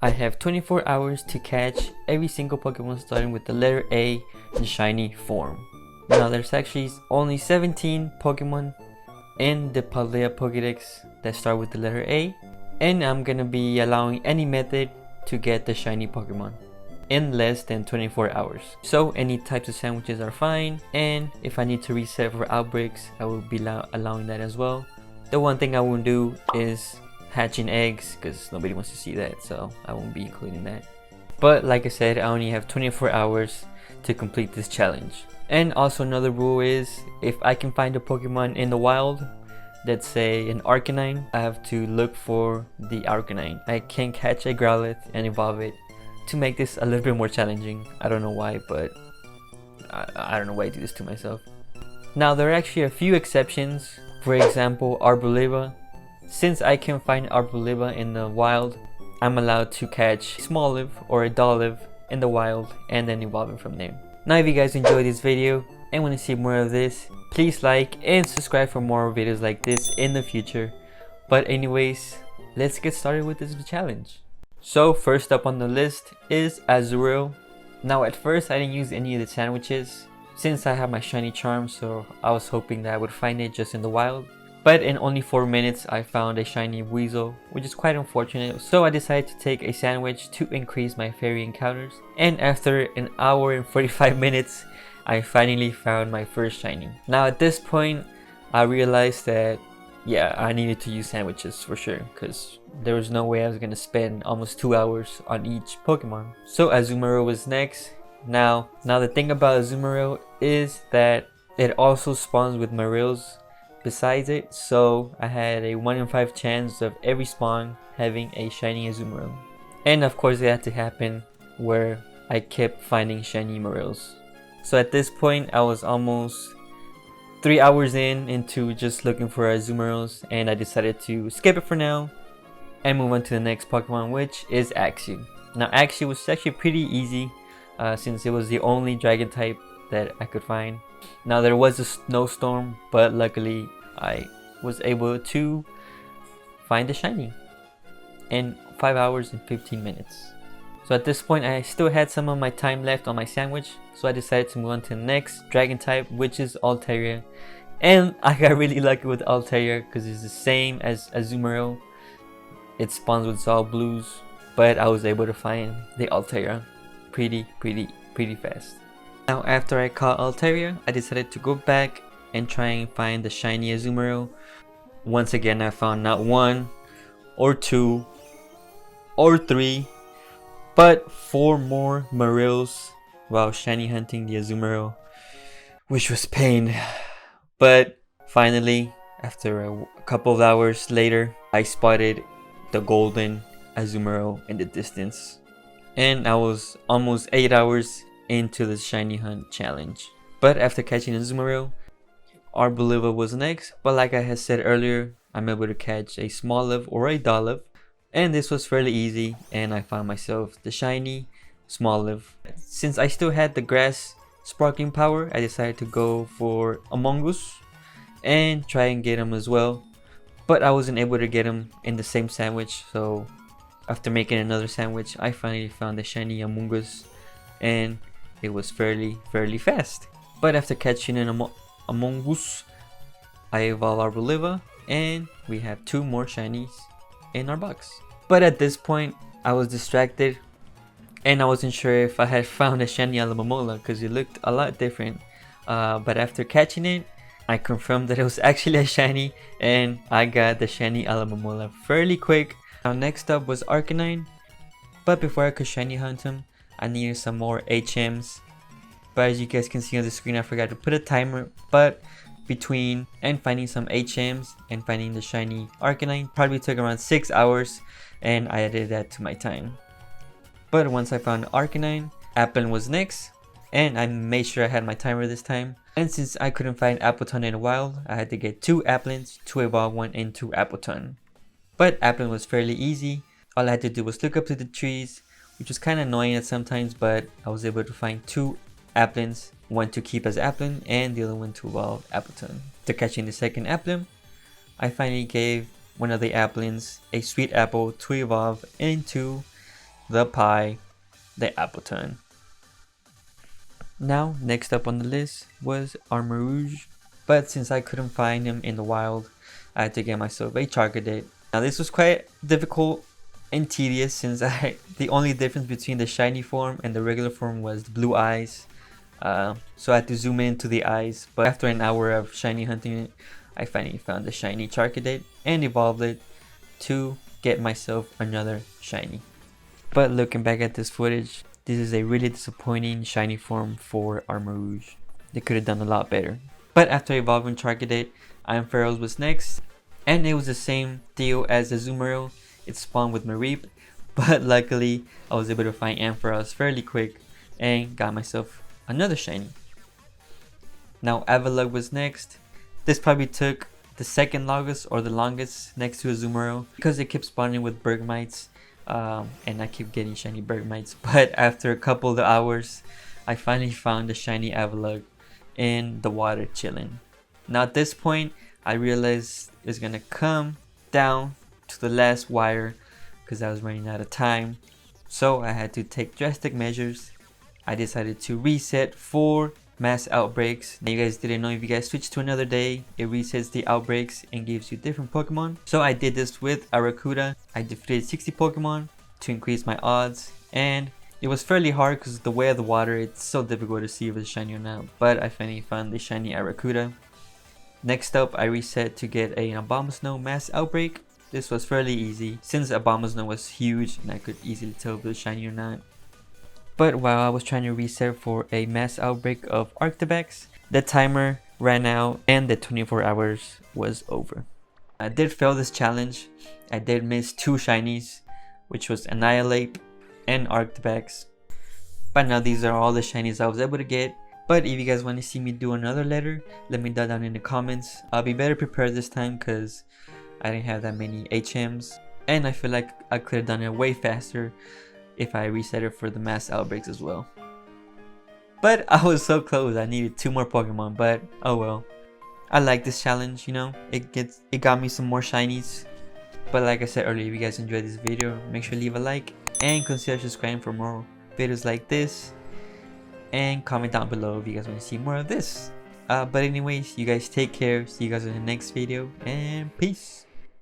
I have 24 hours to catch every single Pokemon starting with the letter A in shiny form. Now there's actually only 17 Pokemon in the Paldea Pokédex that start with the letter A, and I'm gonna be allowing any method to get the shiny Pokemon in less than 24 hours. So any types of sandwiches are fine, and if I need to reset for outbreaks, I will be allowing that as well. The one thing I won't do is hatching eggs because nobody wants to see that, so I won't be including that. But like I said, I only have 24 hours to complete this challenge. And also another rule is, if I can find a Pokemon in the wild, let's say an Arcanine, I have to look for the Arcanine. I can't catch a Growlithe and evolve it to make this a little bit more challenging. I don't know why, but I don't know why I do this to myself. Now there are actually a few exceptions. For example, Arboliva. Since I can find Arboliva in the wild, I'm allowed to catch Smoliv or a Dolliv in the wild and then evolve it from there. Now if you guys enjoyed this video and want to see more of this, please like and subscribe for more videos like this in the future. But anyways, let's get started with this challenge. So first up on the list is Azurill. Now at first I didn't use any of the sandwiches since I have my shiny charm, so I was hoping that I would find it just in the wild. But in only 4 minutes I found a shiny Weasel, which is quite unfortunate, so I decided to take a sandwich to increase my fairy encounters. And after an hour and 45 minutes, I finally found my first shiny. Now at this point, I realized that yeah, I needed to use sandwiches for sure, because there was no way I was going to spend almost 2 hours on each Pokemon. So Azumarill was next. Now the thing about Azumarill is that it also spawns with Marills besides it, so I had a 1 in 5 chance of every spawn having a shiny Azumarill. And of course it had to happen where I kept finding shiny Marills. So at this point I was almost 3 hours into just looking for Azumarills, and I decided to skip it for now and move on to the next Pokemon, which is Axew. Now Axew was actually pretty easy since it was the only dragon type that I could find. Now there was a snowstorm, but luckily I was able to find a shiny in 5 hours and 15 minutes. So at this point I still had some of my time left on my sandwich, so I decided to move on to the next dragon type, which is Altaria. And I got really lucky with Altaria because it's the same as Azumarill. It spawns with Zol Blues, but I was able to find the Altaria pretty fast. Now after I caught Altaria, I decided to go back and try and find the shiny Azumarill. Once again I found not 1 or 2 or 3 but 4 more Marills while shiny hunting the Azumarill, which was pain. But finally, after a couple of hours later, I spotted the golden Azumarill in the distance, and I was almost 8 hours into the shiny hunt challenge. But after catching Azumarill, Arboliva was next, but like I had said earlier, I'm able to catch a Smoliv or a Dolliv, and this was fairly easy, and I found myself the shiny Smoliv. Since I still had the grass sparkling power, I decided to go for Among Us and try and get him as well, but I wasn't able to get him in the same sandwich. So after making another sandwich, I finally found the shiny Among Us, and it was fairly fast. But after catching an Among Us, I evolved Arboliva, and we have 2 more shinies in our box. But at this point I was distracted and I wasn't sure if I had found a shiny Alomomola because it looked a lot different, but after catching it I confirmed that it was actually a shiny, and I got the shiny Alomomola fairly quick. Now next up was Arcanine, but before I could shiny hunt him I needed some more HMs. But as you guys can see on the screen, I forgot to put a timer, but between and finding some HMs and finding the shiny Arcanine probably took around 6 hours, and I added that to my time. But once I found Arcanine, Applin was next, and I made sure I had my timer this time. And since I couldn't find Appleton in the wild, I had to get 2 Applins to evolve one into Appleton. But Applin was fairly easy. All I had to do was look up to the trees, which was kind of annoying at sometimes, but I was able to find 2 Applins, one to keep as Applin and the other one to evolve Appleton. After catching the second Applin, I finally gave one of the Applins a sweet apple to evolve into the pie, the Appleton. Now, next up on the list was Armarouge, but since I couldn't find him in the wild, I had to get myself a Charcadet. Now this was quite difficult and tedious since the only difference between the shiny form and the regular form was the blue eyes. So I had to zoom into the eyes, but after an hour of shiny hunting it, I finally found the shiny Charcadet and evolved it to get myself another shiny. But looking back at this footage, this is a really disappointing shiny form for Armarouge. They could have done a lot better. But after evolving Charcadet, Ampharos was next, and it was the same deal as the Azumarill. It spawned with Mareep, but luckily I was able to find Ampharos fairly quick and got myself another shiny. Now Avalugg was next. This probably took the second longest or the longest next to Azumarill because it kept spawning with Bergmites, and I keep getting shiny Bergmites. But after a couple of hours, I finally found the shiny Avalugg in the water chilling. Now at this point, I realized it's gonna come down to the last wire because I was running out of time. So I had to take drastic measures. I decided to reset for mass outbreaks. Now you guys didn't know, if you guys switch to another day, it resets the outbreaks and gives you different Pokemon. So I did this with Arrokuda. I defeated 60 Pokemon to increase my odds, and it was fairly hard because the way of the water, it's so difficult to see if it's shiny or not. But I finally found the shiny Arrokuda. Next up, I reset to get an Abomasnow mass outbreak. This was fairly easy since Abomasnow was huge and I could easily tell if it was shiny or not. But while I was trying to reset for a mass outbreak of Arctibax, the timer ran out and the 24 hours was over. I did fail this challenge. I did miss 2 shinies, which was Annihilate and Arctibax. But now these are all the shinies I was able to get. But if you guys want to see me do another letter, let me know down in the comments. I'll be better prepared this time because I didn't have that many HMs. And I feel like I could have done it way faster if I reset it for the mass outbreaks as well. But I was so close. I needed 2 more Pokemon, but oh well. I like this challenge, you know. It got me some more shinies. But like I said earlier, if you guys enjoyed this video, make sure to leave a like and consider subscribing for more videos like this. And comment down below if you guys want to see more of this. But anyways, you guys take care. See you guys in the next video, and peace.